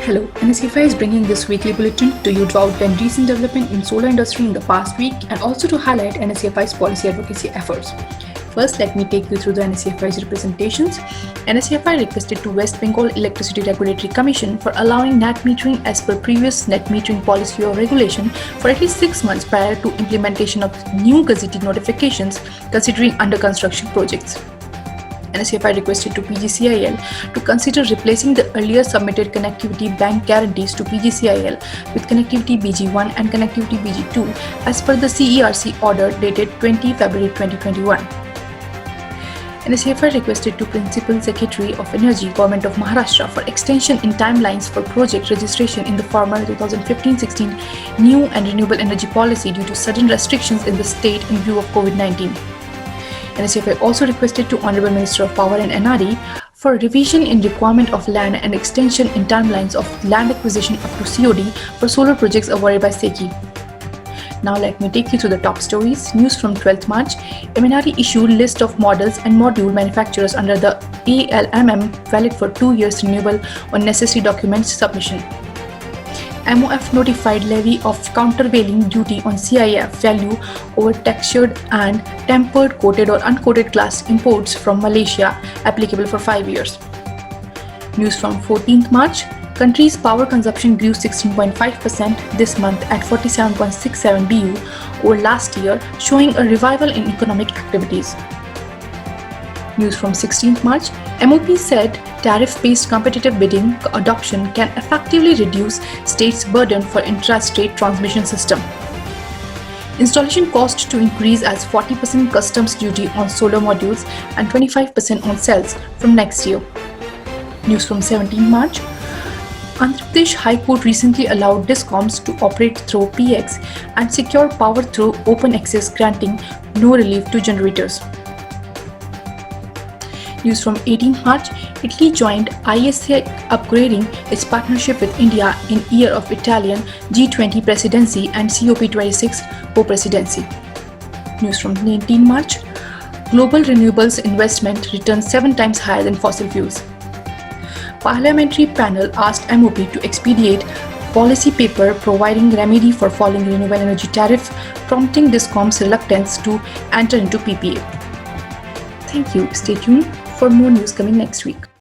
Hello, NSEFI is bringing this weekly bulletin to you to outline recent development in solar industry in the past week and also to highlight NSEFI's policy advocacy efforts. First, let me take you through the NSEFI's representations. NSEFI requested to West Bengal Electricity Regulatory Commission for allowing NAT metering as per previous net metering policy or regulation for at least 6 months prior to implementation of new gazetted notifications considering under construction projects. NSEFI requested to PGCIL to consider replacing the earlier submitted connectivity bank guarantees to PGCIL with connectivity BG1 and connectivity BG2 as per the CERC order dated 20 February 2021. NSEFI requested to Principal Secretary of Energy, Government of Maharashtra for extension in timelines for project registration in the former 2015-16 new and renewable energy policy due to sudden restrictions in the state in view of COVID-19. NSEFI also requested to Honorable Minister of Power and NRE for revision in requirement of land and extension in timelines of land acquisition up to COD for solar projects awarded by SECI. Now let me take you through the top stories. News from 12th March. MNRE issued list of models and module manufacturers under the ALMM valid for 2 years renewable on necessary documents submission. MOF notified levy of countervailing duty on CIF value over textured and tempered coated or uncoated glass imports from Malaysia applicable for 5 years. News from 14th March. Country's power consumption grew 16.5% this month at 47.67 BU over last year, showing a revival in economic activities. News from 16th March. MOP said tariff-based competitive bidding adoption can effectively reduce states' burden for intrastate transmission system. Installation cost to increase as 40% customs duty on solar modules and 25% on cells from next year. News from 17th March. Andhra Pradesh High Court recently allowed DISCOMs to operate through PX and secure power through open access, granting no relief to generators. News from 18th March. Italy joined ISA upgrading its partnership with India in year of Italian G20 presidency and COP26 co-presidency. News from 19 March. Global renewables investment returns 7 times higher than fossil fuels. Parliamentary panel asked MOP to expedite policy paper providing remedy for falling renewable energy tariff, prompting DISCOM's reluctance to enter into PPA. Thank you. Stay tuned for more news coming next week.